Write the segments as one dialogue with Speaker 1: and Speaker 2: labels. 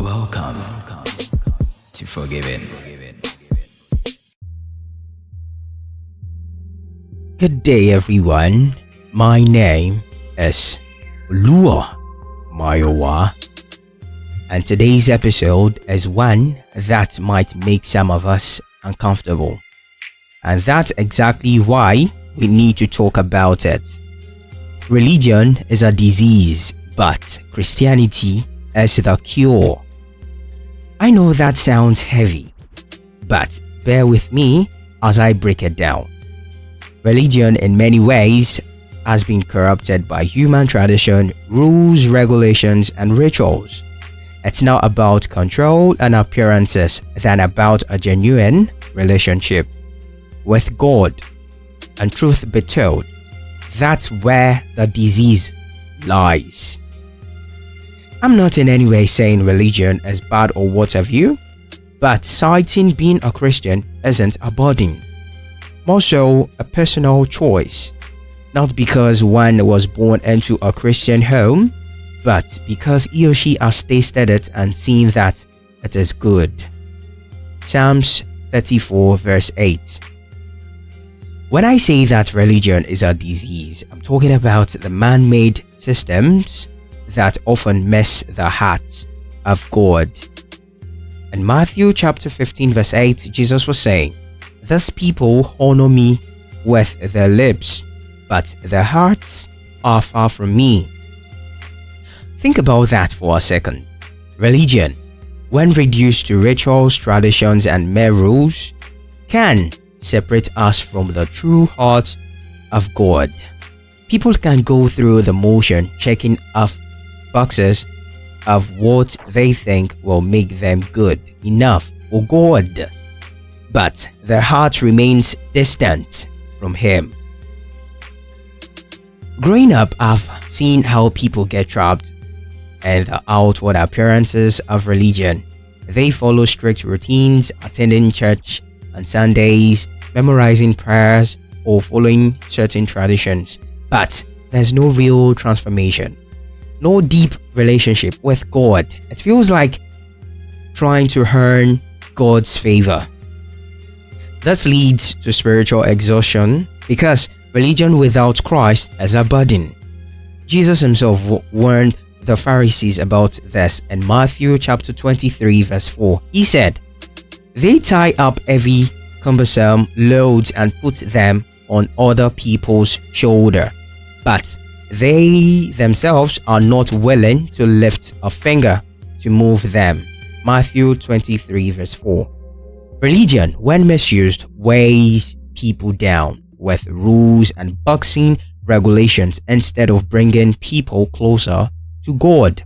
Speaker 1: Welcome to Forgiven.
Speaker 2: Good day, everyone. My name is Lua Mayowa, and today's episode is one that might make some of us uncomfortable, and that's exactly why we need to talk about it. Religion is a disease, but Christianity is the cure. I know that sounds heavy, but bear with me as I break it down. Religion in many ways has been corrupted by human tradition, rules, regulations, and rituals. It's now about control and appearances than about a genuine relationship with God. And truth be told, that's where the disease lies. I'm not in any way saying religion is bad or what have you, but citing being a Christian isn't a burden. More so, a personal choice. Not because one was born into a Christian home, but because he or she has tasted it and seen that it is good. Psalms 34 verse 8. When I say that religion is a disease, I'm talking about the man-made systems that often miss the heart of God. In Matthew chapter 15 verse 8, Jesus was saying, "These people honor me with their lips, but their hearts are far from me." Think about that for a second. Religion, when reduced to rituals, traditions, and mere rules, can separate us from the true heart of God. People can go through the motion checking off boxes of what they think will make them good enough for God, but their heart remains distant from Him. Growing up, I've seen how people get trapped in the outward appearances of religion. They follow strict routines, attending church on Sundays, memorizing prayers, or following certain traditions, but there's no real transformation. No deep relationship with God. It feels like trying to earn God's favor. This leads to spiritual exhaustion because religion without Christ is a burden. Jesus himself warned the Pharisees about this in Matthew chapter 23 verse 4. He said, "They tie up heavy, cumbersome loads and put them on other people's shoulder, but they themselves are not willing to lift a finger to move them." Matthew 23 verse 4. Religion, when misused, weighs people down with rules and boxing regulations instead of bringing people closer to God.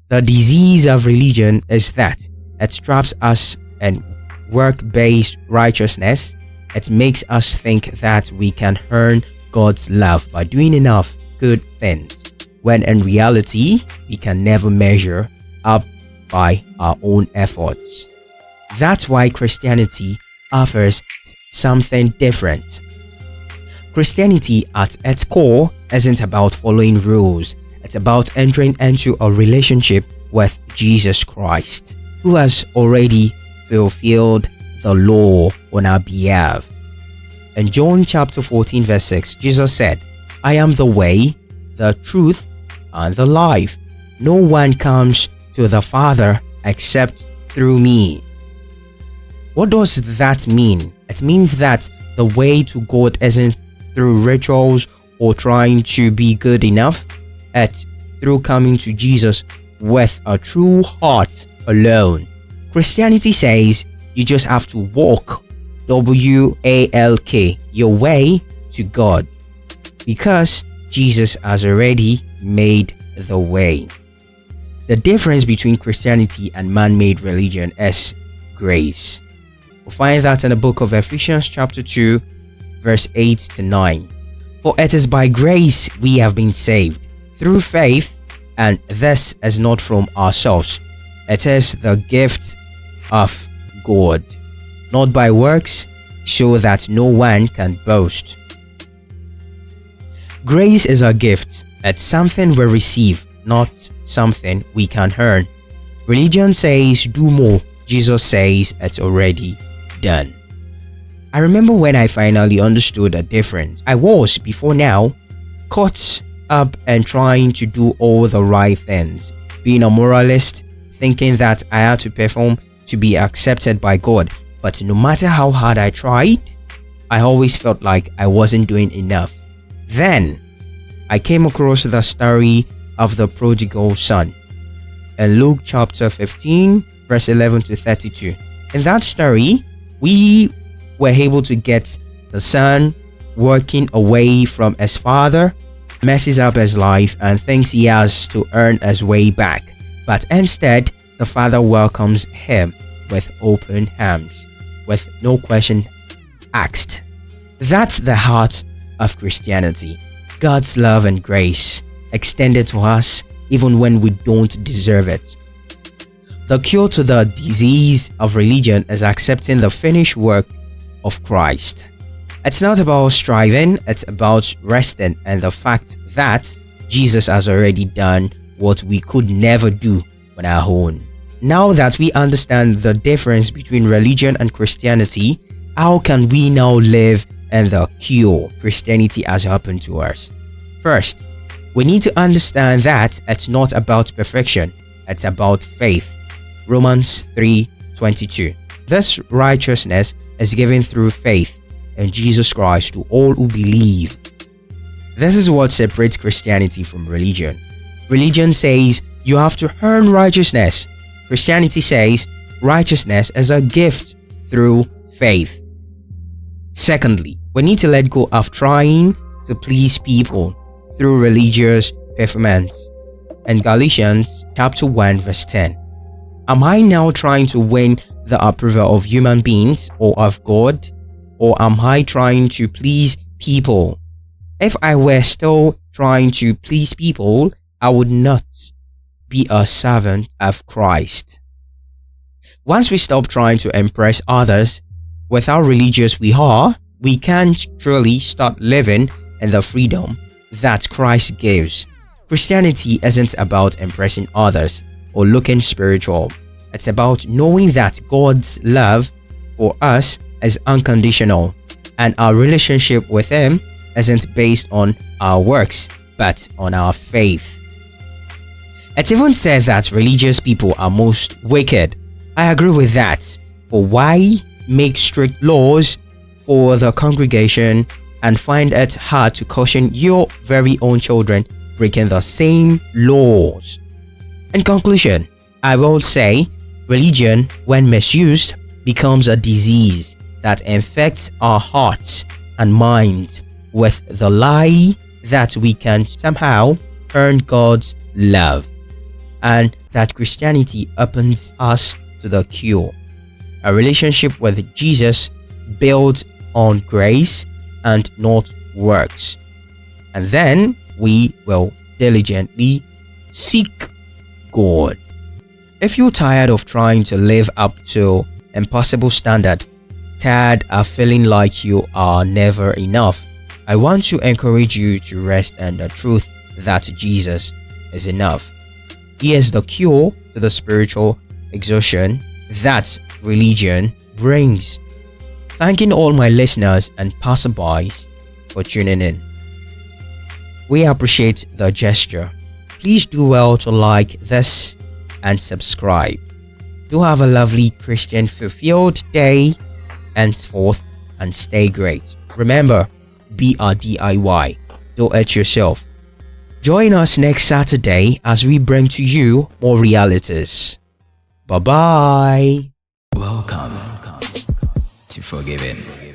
Speaker 2: The disease of religion is that it traps us in work-based righteousness. It makes us think that we can earn God's love by doing enough good things, when in reality we can never measure up by our own efforts. That's why Christianity offers something different. Christianity at its core isn't about following rules. It's about entering into a relationship with Jesus Christ, who has already fulfilled the law on our behalf. In John chapter 14 verse 6, Jesus said, "I am the way, the truth, and the life. No one comes to the Father except through me." What does that mean? It means that the way to God isn't through rituals or trying to be good enough. It's through coming to Jesus with a true heart alone. Christianity says you just have to walk, W-A-L-K, your way to God, because Jesus has already made the way. The difference between Christianity and man-made religion is grace. We'll find that in the book of Ephesians chapter 2 verse 8 to 9. "For it is by grace we have been saved, through faith, and this is not from ourselves. It is the gift of God, not by works, so that no one can boast." Grace is a gift. It's something we receive, not something we can earn. Religion says do more. Jesus says it's already done. I remember when I finally understood the difference. I was, before now, caught up and trying to do all the right things, being a moralist, thinking that I had to perform to be accepted by God. But no matter how hard I tried, I always felt like I wasn't doing enough. Then I came across the story of the prodigal son in Luke chapter 15 verse 11 to 32. In that story, we were able to get the son working away from his father, messes up his life and thinks he has to earn his way back. But instead, the father welcomes him with open arms, with no question asked. That's the heart of Christianity. God's love and grace extended to us even when we don't deserve it. The cure to the disease of religion is accepting the finished work of Christ. It's not about striving, it's about resting in the fact that Jesus has already done what we could never do on our own. Now that we understand the difference between religion and Christianity, how can we now live in the cure Christianity has happened to us? First, we need to understand that it's not about perfection, it's about faith. Romans 3:22. This righteousness is given through faith in Jesus Christ to all who believe. This is what separates Christianity from religion. Religion says you have to earn righteousness. Christianity says righteousness is a gift through faith. Secondly, we need to let go of trying to please people through religious performance. In Galatians chapter 1 verse 10. Am I now trying to win the approval of human beings or of God? Or am I trying to please people? If I were still trying to please people, I would not be a servant of Christ. Once we stop trying to impress others with how religious we are, we can truly start living in the freedom that Christ gives. Christianity isn't about impressing others or looking spiritual. It's about knowing that God's love for us is unconditional and our relationship with Him isn't based on our works but on our faith. It's even said that religious people are most wicked. I agree with that. But why make strict laws for the congregation and find it hard to caution your very own children breaking the same laws? In conclusion, I will say religion, when misused, becomes a disease that infects our hearts and minds with the lie that we can somehow earn God's love, and that Christianity opens us to the cure, a relationship with Jesus built on grace and not works. And then we will diligently seek God. If you're tired of trying to live up to impossible standard, tired of feeling like you are never enough, I want to encourage you to rest in the truth that Jesus is enough. He is the cure to the spiritual exhaustion that religion brings. Thanking all my listeners and passerbys for tuning in. We appreciate the gesture. Please do well to like this and subscribe. Do have a lovely Christian fulfilled day henceforth and stay great. Remember, be a DIY. Do it yourself. Join us next Saturday as we bring to you more realities. Bye-bye.
Speaker 1: Welcome to Forgiven.